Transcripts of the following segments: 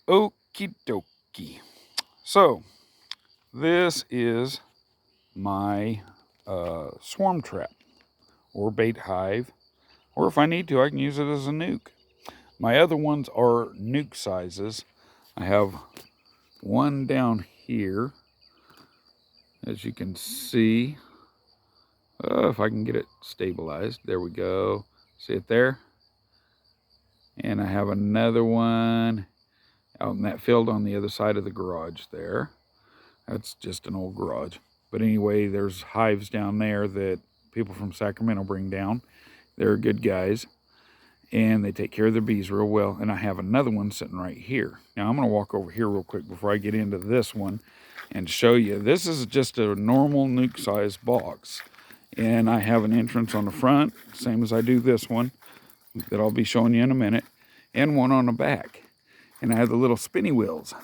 Okie dokie. So, this is my swarm trap or bait hive, or if I need to, I can use it as a nuke. My other ones are nuke sizes. I have one down here, as you can see. If I can get it stabilized, there we go. See it there? And I have another one out in that field on the other side of the garage there. That's just an old garage. But anyway, there's hives down there that people from Sacramento bring down. They're good guys, and they take care of their bees real well. And I have another one sitting right here. Now, I'm going to walk over here real quick before I get into this one and show you. This is just a normal nuke-size box. And I have an entrance on the front, same as I do this one, that I'll be showing you in a minute, and one on the back. And I have the little spinny wheels,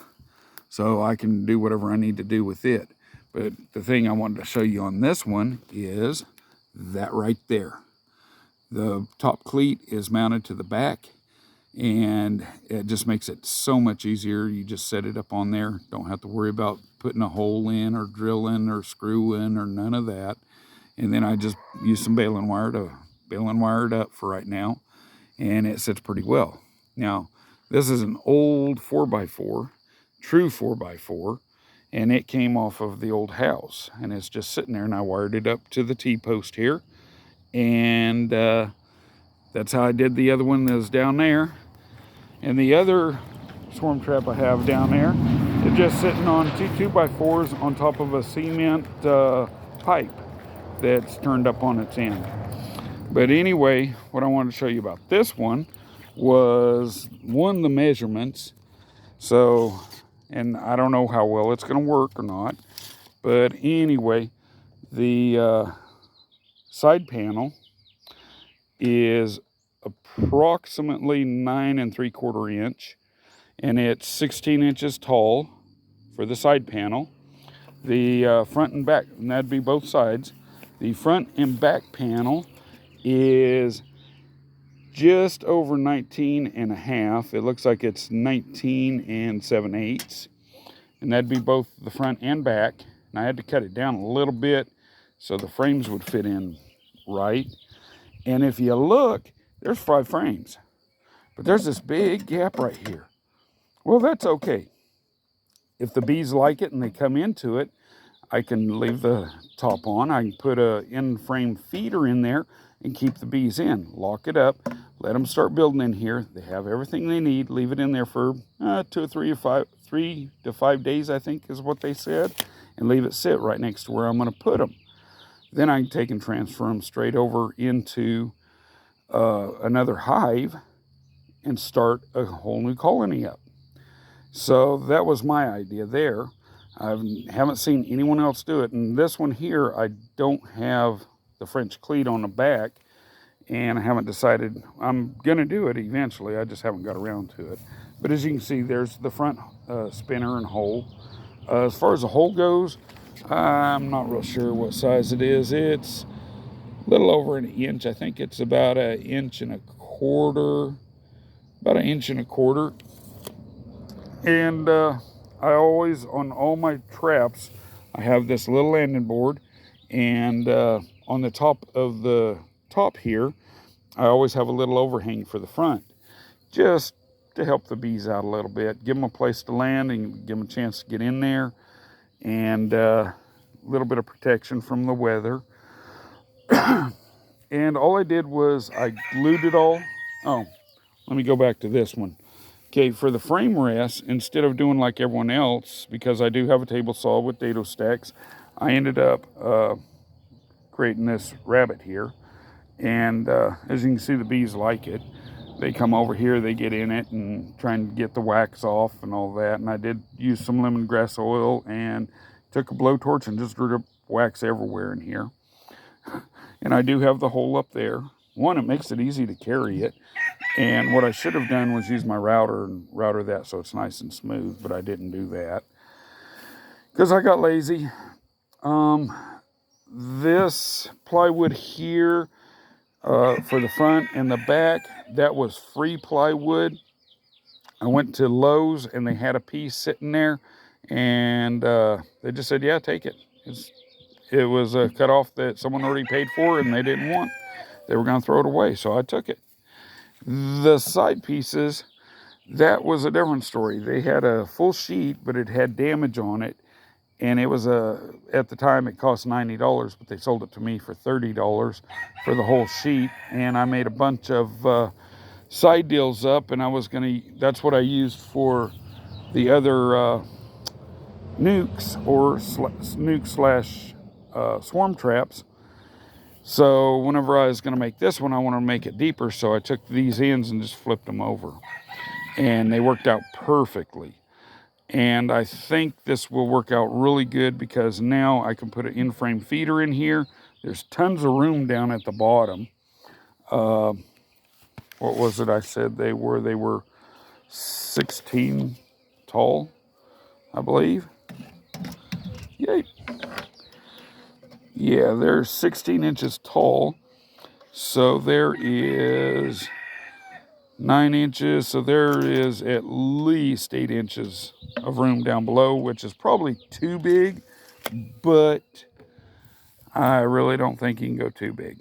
so I can do whatever I need to do with it. But the thing I wanted to show you on this one is that right there. The top cleat is mounted to the back, and it just makes it so much easier. You just set it up on there. Don't have to worry about putting a hole in or drilling or screw in or none of that. And then I just use some baling wire to wire it up for right now, and it sits pretty well. Now, this is an old 4x4, true 4x4, and it came off of the old house, and it's just sitting there, and I wired it up to the T-post here, and that's how I did the other one that was down there. And the other swarm trap I have down there is just sitting on two 2x4s on top of a cement pipe that's turned up on its end. But anyway, what I wanted to show you about this one was, one, the measurements. So, and I don't know how well it's going to work or not, but anyway, the side panel is approximately 9 3/4 inch, and it's 16 inches tall for the side panel. The front and back, and that'd be both sides. The front and back panel is just over 19 and a half. It looks like it's 19 7/8, and that'd be both the front and back. And I had to cut it down a little bit so the frames would fit in right. And if you look, there's 5 frames, but there's this big gap right here. Well, that's okay. If the bees like it and they come into it, I can leave the top on. I can put a in-frame feeder in there and keep the bees in. Lock it up, let them start building in here. They have everything they need. Leave it in there for 2 or 3 to 5 days, I think is what they said, and leave it sit right next to where I'm going to put them. Then I can take and transfer them straight over into another hive and start a whole new colony up. So that was my idea there. I haven't seen anyone else do it. And this one here, I don't have the French cleat on the back, and I haven't decided. I'm going to do it eventually. I just haven't got around to it. But as you can see, there's the front spinner and hole. As far as the hole goes, I'm not real sure what size it is. It's a little over an inch. I think it's about 1.25 inches. About 1.25 inches. And I always, on all my traps, I have this little landing board, and on the top of the top here, I always have a little overhang for the front, just to help the bees out a little bit, give them a place to land and give them a chance to get in there, and a little bit of protection from the weather. And all I did was I glued it all. Oh, let me go back to this one. Okay, for the frame rest, instead of doing like everyone else, because I do have a table saw with dado stacks, I ended up creating this rabbit here. And as you can see, the bees like it. They come over here, they get in it and try and get the wax off and all that. And I did use some lemongrass oil and took a blowtorch and just drew up wax everywhere in here. And I do have the hole up there. One, it makes it easy to carry it. And what I should have done was use my router and router that so it's nice and smooth, but I didn't do that because I got lazy. This plywood here for the front and the back, that was free plywood. I went to Lowe's and they had a piece sitting there, and they just said, yeah, take it. It was a cutoff that someone already paid for and they didn't want. They were going to throw it away, so I took it. The side pieces, that was a different story. They had a full sheet, but it had damage on it. And it was at the time it cost $90, but they sold it to me for $30 for the whole sheet. And I made a bunch of side deals up, and that's what I used for the other nucs nuke / swarm traps. So whenever I was going to make this one, I wanted to make it deeper. So I took these ends and just flipped them over, and they worked out perfectly. And I think this will work out really good because now I can put an in-frame feeder in here. There's tons of room down at the bottom. What was it I said they were? They were 16 tall, I believe. Yay. Yeah, they're 16 inches tall. So there is 9 inches. So there is at least 8 inches of room down below, which is probably too big, but I really don't think you can go too big.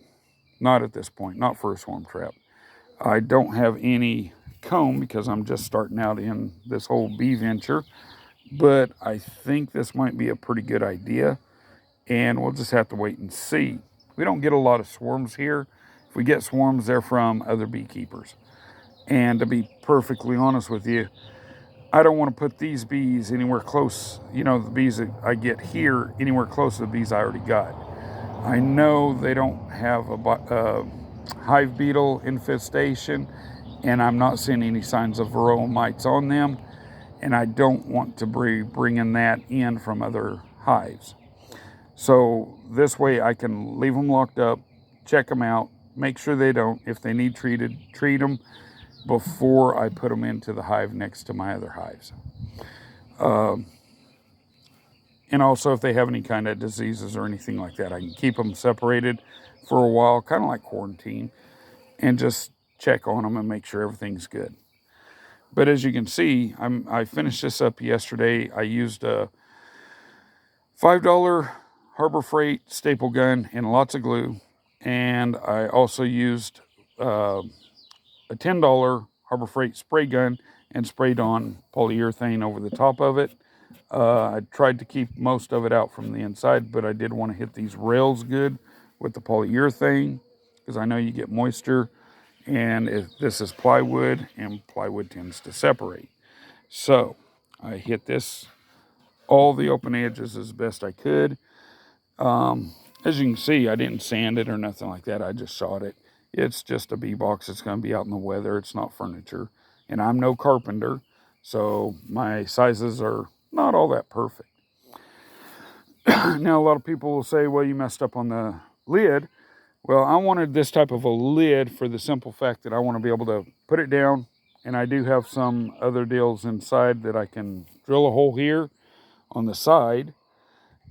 Not at this point, not for a swarm trap. I don't have any comb because I'm just starting out in this whole bee venture, but I think this might be a pretty good idea, and we'll just have to wait and see. We don't get a lot of swarms here. If we get swarms, they're from other beekeepers. And to be perfectly honest with you, I don't want to put these bees anywhere close, the bees that I get here, anywhere close to the bees I already got. I know they don't have a hive beetle infestation, and I'm not seeing any signs of varroa mites on them, and I don't want to be bringing that in from other hives. So this way I can leave them locked up, check them out, make sure they don't. If they need treated, treat them before I put them into the hive next to my other hives. And also if they have any kind of diseases or anything like that, I can keep them separated for a while, kind of like quarantine, and just check on them and make sure everything's good. But as you can see, I finished this up yesterday. I used a $5 Harbor Freight staple gun and lots of glue. And I also used a $10 Harbor Freight spray gun and sprayed on polyurethane over the top of it. I tried to keep most of it out from the inside, but I did want to hit these rails good with the polyurethane because I know you get moisture, and this is plywood, and plywood tends to separate. So I hit all the open edges as best I could. As you can see, I didn't sand it or nothing like that. I just shot it. It's just a bee box. It's going to be out in the weather. It's not furniture. And I'm no carpenter, so my sizes are not all that perfect. Now, a lot of people will say, well, you messed up on the lid. Well, I wanted this type of a lid for the simple fact that I want to be able to put it down, and I do have some other deals inside that I can drill a hole here on the side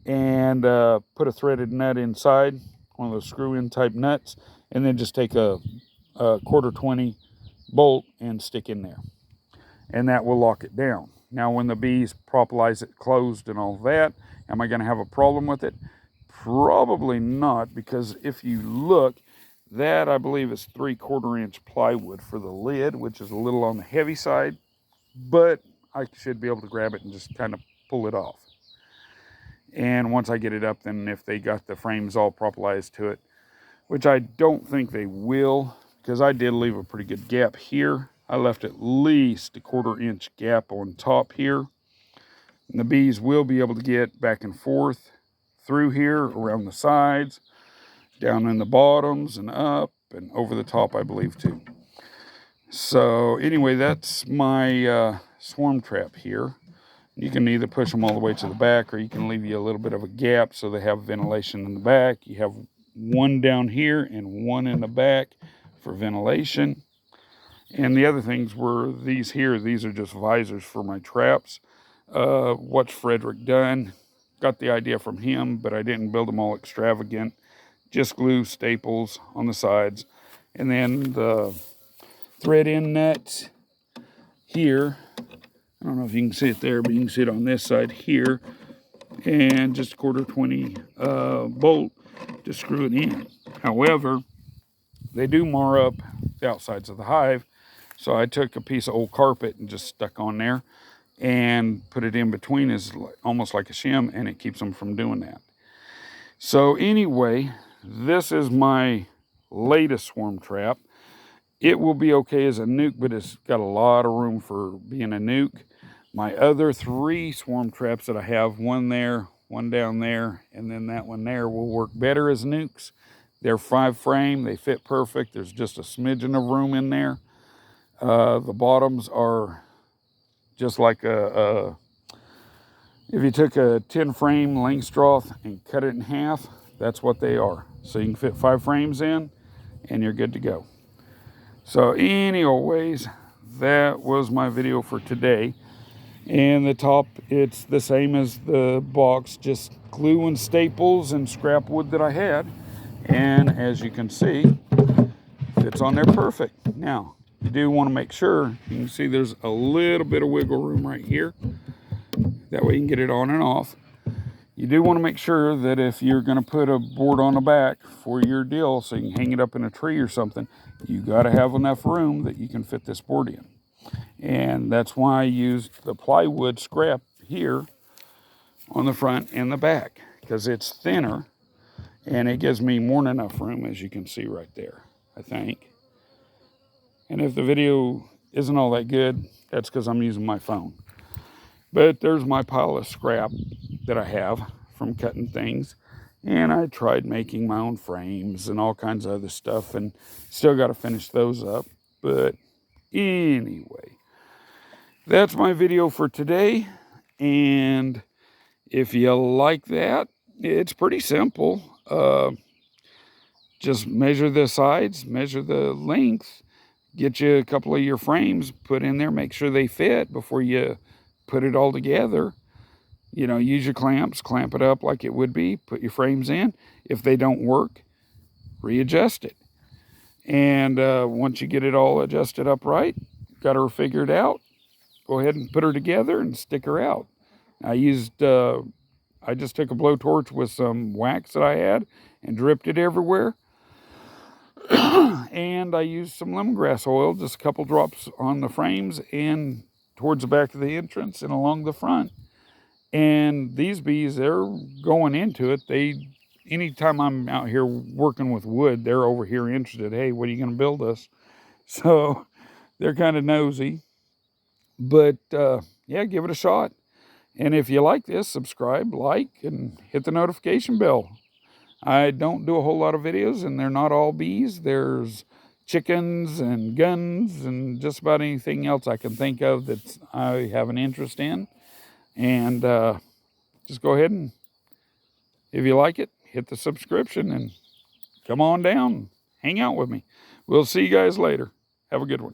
and put a threaded nut inside, one of those screw-in type nuts, and then just take a quarter 20 bolt and stick in there. And that will lock it down. Now, when the bees propolize it closed and all that, am I going to have a problem with it? Probably not, because if you look, that I believe is 3/4 inch plywood for the lid, which is a little on the heavy side, but I should be able to grab it and just kind of pull it off. And once I get it up, then if they got the frames all propolized to it, which I don't think they will, because I did leave a pretty good gap here. I left at least a 1/4 inch gap on top here. And the bees will be able to get back and forth through here, around the sides, down in the bottoms, and up, and over the top, I believe, too. So anyway, that's my swarm trap here. You can either push them all the way to the back, or you can leave you a little bit of a gap so they have ventilation in the back. You have one down here and one in the back for ventilation. And the other things were these here. These are just visors for my traps. What's Frederick done? Got the idea from him, but I didn't build them all extravagant. Just glue, staples on the sides, and then the thread in nut here. I don't know if you can see it there, but you can see it on this side here. And just a 1/4 20 bolt to screw it in. However, they do mar up the outsides of the hive. So I took a piece of old carpet and just stuck on there and put it in between as almost like a shim, and it keeps them from doing that. So anyway, this is my latest swarm trap. It will be okay as a nuke, but it's got a lot of room for being a nuke. My other 3 swarm traps that I have, one there, one down there, and then that one there, will work better as nukes. They're 5 frame, they fit perfect. There's just a smidgen of room in there. The bottoms are just like if you took a 10 frame Langstroth and cut it in half, that's what they are. So you can fit 5 frames in and you're good to go. So anyways, that was my video for today. And the top, it's the same as the box, just glue and staples and scrap wood that I had. And as you can see, fits on there perfect. Now, you do want to make sure, you can see there's a little bit of wiggle room right here. That way you can get it on and off. You do want to make sure that if you're going to put a board on the back for your deal so you can hang it up in a tree or something, you got to have enough room that you can fit this board in. And that's why I used the plywood scrap here on the front and the back, because it's thinner and it gives me more than enough room, as you can see right there, I think. And if the video isn't all that good, that's because I'm using my phone. But there's my pile of scrap that I have from cutting things. And I tried making my own frames and all kinds of other stuff, and still got to finish those up. But anyway, that's my video for today. And if you like that, it's pretty simple. Just measure the sides, measure the length, get you a couple of your frames put in there, make sure they fit before you put it all together. You know, use your clamps, clamp it up like it would be, put your frames in. If they don't work, readjust it. And once you get it all adjusted up right, got her figured out, go ahead and put her together and stick her out. I just took a blowtorch with some wax that I had and dripped it everywhere. And I used some lemongrass oil, just a couple drops on the frames and towards the back of the entrance and along the front. And these bees, they're going into it. Anytime I'm out here working with wood, they're over here interested. Hey, what are you going to build us? So they're kind of nosy. But yeah, give it a shot. And if you like this, subscribe, like, and hit the notification bell. I don't do a whole lot of videos, and they're not all bees. There's chickens and guns and just about anything else I can think of that I have an interest in. And just go ahead and, if you like it, hit the subscription and come on down, hang out with me. We'll see you guys later. Have a good one.